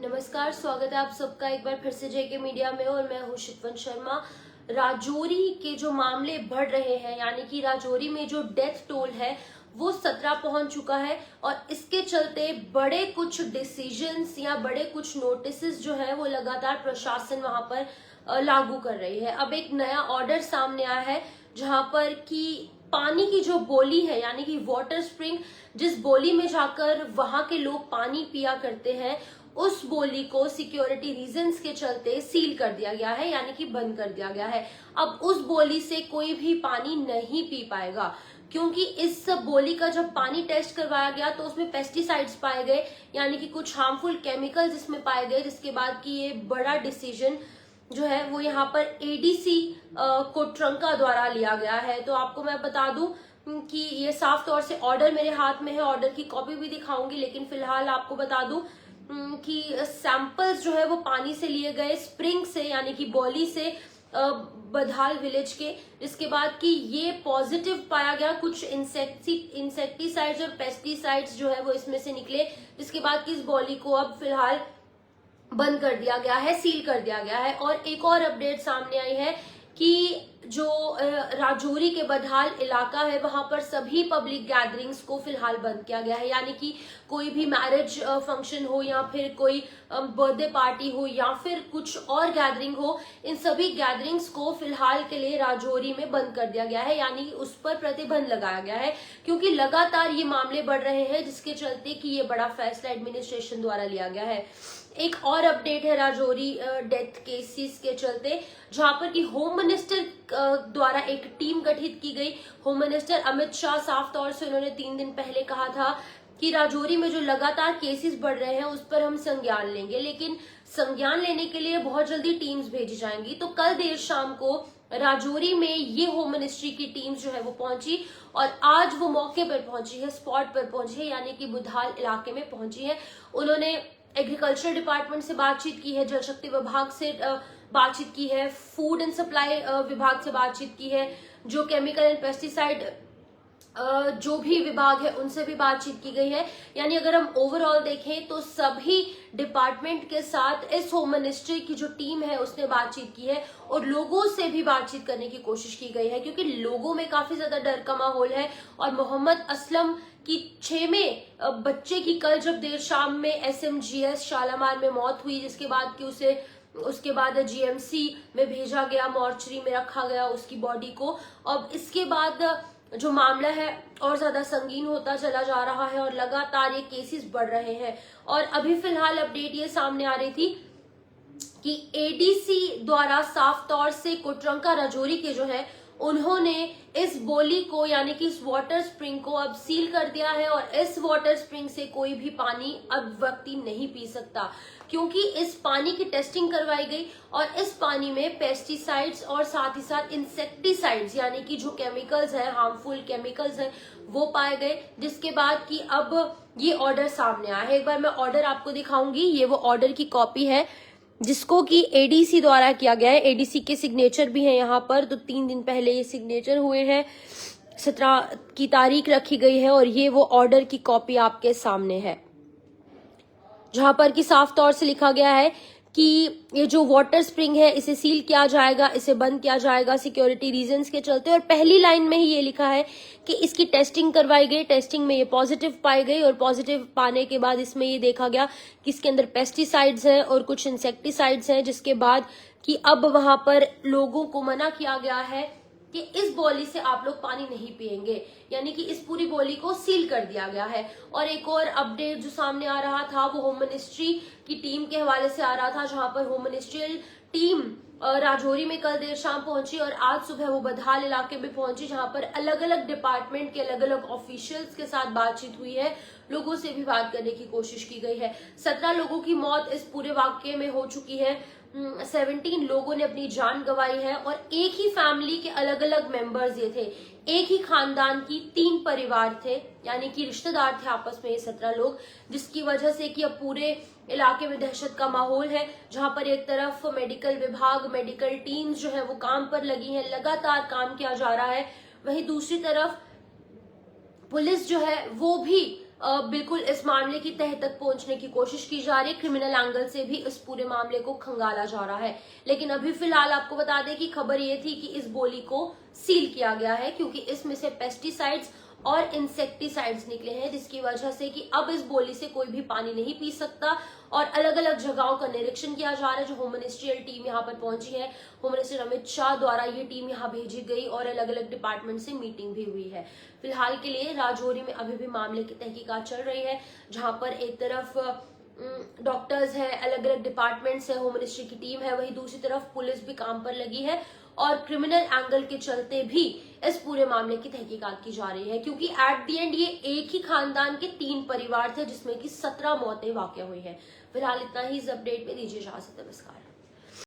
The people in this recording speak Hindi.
नमस्कार, स्वागत है आप सबका एक बार फिर से जेके मीडिया में और मैं हूं शिफवन शर्मा। राजौरी के जो मामले बढ़ रहे हैं, यानी कि राजौरी में जो डेथ टोल है वो 17 पहुंच चुका है और इसके चलते बड़े कुछ डिसीजंस या बड़े कुछ नोटिसेस जो है वो लगातार प्रशासन वहां पर लागू कर रही है। अब एक नया ऑर्डर सामने आया है जहां पर कि पानी की जो बोली है, यानी कि वाटर स्प्रिंग, जिस बोली में जाकर वहां के लोग पानी पिया करते हैं, उस बोली को सिक्योरिटी रीजंस के चलते सील कर दिया गया है, यानी कि बंद कर दिया गया है। अब उस बोली से कोई भी पानी नहीं पी पाएगा, क्योंकि इस बोली का जब पानी टेस्ट करवाया गया तो उसमें पेस्टिसाइड्स पाए गए, यानी कि कुछ हार्मफुल केमिकल्स इसमें पाए गए, जिसके बाद कि ये बड़ा डिसीजन जो है वो यहाँ पर एडीसी कोट्रंका द्वारा लिया गया है। तो आपको मैं बता दूं कि ये साफ तौर से ऑर्डर मेरे हाथ में है, ऑर्डर की कॉपी भी दिखाऊंगी, लेकिन फिलहाल आपको बता दूं कि सैंपल्स जो है वो पानी से लिए गए, स्प्रिंग से, यानी कि बौली से, बधाल विलेज के। इसके बाद कि ये पॉजिटिव पाया गया, कुछ इंसेक्टिसाइड्स और पेस्टिसाइड्स जो है वो इसमें से निकले, जिसके बाद कि इस बौली को अब फिलहाल बंद कर दिया गया है, सील कर दिया गया है। और एक और अपडेट सामने आई है कि जो राजौरी के बधाल इलाका है वहां पर सभी पब्लिक गैदरिंग्स को फिलहाल बंद किया गया है, यानी कि कोई भी मैरिज फंक्शन हो या फिर कोई बर्थडे पार्टी हो या फिर कुछ और गैदरिंग हो, इन सभी गैदरिंग्स को फिलहाल के लिए राजौरी में बंद कर दिया गया है, यानी उस पर प्रतिबंध लगाया गया है, क्योंकि लगातार ये मामले बढ़ रहे हैं, जिसके चलते कि ये बड़ा फैसला एडमिनिस्ट्रेशन द्वारा लिया गया है। एक और अपडेट है राजौरी डेथ केसेस के चलते, जहां पर कि होम मिनिस्टर द्वारा एक टीम गठित की गई। होम मिनिस्टर अमित शाह साफ तौर से उन्होंने 3 दिन पहले कहा था कि राजौरी में जो लगातार केसेस बढ़ रहे हैं उस पर हम संज्ञान लेंगे, लेकिन संज्ञान लेने के लिए बहुत जल्दी टीम्स भेजी जाएंगी। तो कल देर शाम को राजौरी में ये होम मिनिस्ट्री की टीम्स जो है वो पहुंची और आज वो मौके पर पहुंची है, स्पॉट पर पहुंची है, यानी कि बुधाल इलाके में पहुंची है। उन्होंने एग्रीकल्चर डिपार्टमेंट से बातचीत की है, जल शक्ति विभाग से बातचीत की है, फूड एंड सप्लाई विभाग से बातचीत की है, जो केमिकल एंड पेस्टिसाइड जो भी विभाग है उनसे भी बातचीत की गई है। यानी अगर हम ओवरऑल देखें तो सभी डिपार्टमेंट के साथ इस होम मिनिस्ट्री की जो टीम है उसने बातचीत की है और लोगों से भी बातचीत करने की कोशिश की गई है, क्योंकि लोगों में काफी ज्यादा डर का माहौल है। और मोहम्मद असलम की 6वें बच्चे की कल जब देर शाम में एसएमजीएस शालामार में मौत हुई, जिसके बाद कि उसके बाद जीएमसी में भेजा गया, मॉर्चरी में रखा गया उसकी बॉडी को। अब इसके बाद जो मामला है और ज्यादा संगीन होता चला जा रहा है और लगातार ये केसेस बढ़ रहे हैं। और अभी फिलहाल अपडेट ये सामने आ रही थी कि एडीसी द्वारा साफ तौर से कोट्रंका राजौरी के जो है उन्होंने इस बोली को, यानी कि इस वाटर स्प्रिंग को अब सील कर दिया है और इस वाटर स्प्रिंग से कोई भी पानी अब व्यक्ति नहीं पी सकता, क्योंकि इस पानी की टेस्टिंग करवाई गई और इस पानी में पेस्टिसाइड्स और साथ ही साथ इंसेक्टिसाइड्स, यानी कि जो केमिकल्स हैं, हार्मफुल केमिकल्स हैं, वो पाए गए, जिसके बाद कि अब ये ऑर्डर सामने आया है। एक बार मैं ऑर्डर आपको दिखाऊंगी, ये वो ऑर्डर की कॉपी है जिसको कि एडीसी द्वारा किया गया है। एडीसी के सिग्नेचर भी हैं यहाँ पर, तो 3 दिन पहले ये सिग्नेचर हुए हैं, 17 की तारीख रखी गई है और ये वो ऑर्डर की कॉपी आपके सामने है, जहां पर कि साफ तौर से लिखा गया है कि ये जो वाटर स्प्रिंग है इसे सील किया जाएगा, इसे बंद किया जाएगा सिक्योरिटी रीजंस के चलते। और पहली लाइन में ही ये लिखा है कि इसकी टेस्टिंग करवाई गई, टेस्टिंग में ये पॉजिटिव पाई गई और पॉजिटिव पाने के बाद इसमें ये देखा गया कि इसके अंदर पेस्टिसाइड्स हैं और कुछ इंसेक्टिसाइड्स हैं, जिसके बाद कि अब वहां पर लोगों को मना किया गया है कि इस बोली से आप लोग पानी नहीं पिएंगे, यानी कि इस पूरी बोली को सील कर दिया गया है। और एक और अपडेट जो सामने आ रहा था वो होम मिनिस्ट्री की टीम के हवाले से आ रहा था, जहां पर होम मिनिस्ट्रियल टीम राजौरी में कल देर शाम पहुंची और आज सुबह वो बधाल इलाके में पहुंची, जहां पर अलग अलग डिपार्टमेंट के अलग अलग ऑफिशियल्स के साथ बातचीत हुई है, लोगों से भी बात करने की कोशिश की गई है। 17 लोगों की मौत इस पूरे वाकये में हो चुकी है, 17 लोगों ने अपनी जान गंवाई है और एक ही फैमिली के अलग अलग मेंबर्स ये थे, एक ही खानदान की 3 परिवार थे, यानी कि रिश्तेदार थे आपस में ये 17 लोग, जिसकी वजह से कि अब पूरे इलाके में दहशत का माहौल है, जहां पर एक तरफ मेडिकल विभाग, मेडिकल टीम्स जो है वो काम पर लगी है, लगातार काम किया जा रहा है, वहीं दूसरी तरफ पुलिस जो है वो भी बिल्कुल इस मामले की तह तक पहुंचने की कोशिश की जा रही है। क्रिमिनल एंगल से भी इस पूरे मामले को खंगाला जा रहा है। लेकिन अभी फिलहाल आपको बता दें कि खबर ये थी कि इस बोली को सील किया गया है, क्योंकि इसमें से पेस्टिसाइड्स और इंसेक्टिसाइड्स निकले हैं, जिसकी वजह से कि अब इस बोली से कोई भी पानी नहीं पी सकता। और अलग अलग जगहों का निरीक्षण किया जा रहा है। जो होम मिनिस्ट्रियल टीम यहाँ पर पहुंची है, होम मिनिस्टर अमित शाह द्वारा ये टीम यहाँ भेजी गई और अलग अलग डिपार्टमेंट से मीटिंग भी हुई है। फिलहाल के लिए राजौरी में अभी भी मामले की तहकीकात चल रही है, जहां पर एक तरफ डॉक्टर्स है, अलग अलग डिपार्टमेंट्स है, होम मिनिस्ट्री की टीम है, वहीं दूसरी तरफ पुलिस भी काम पर लगी है और क्रिमिनल एंगल के चलते भी इस पूरे मामले की तहकीकात की जा रही है। क्योंकि एट दी एंड ये एक ही खानदान के 3 परिवार थे, जिसमें कि 17 मौतें वाकई हुई है। फिलहाल इतना ही। इस अपडेट में दीजिए इजाजत, नमस्कार।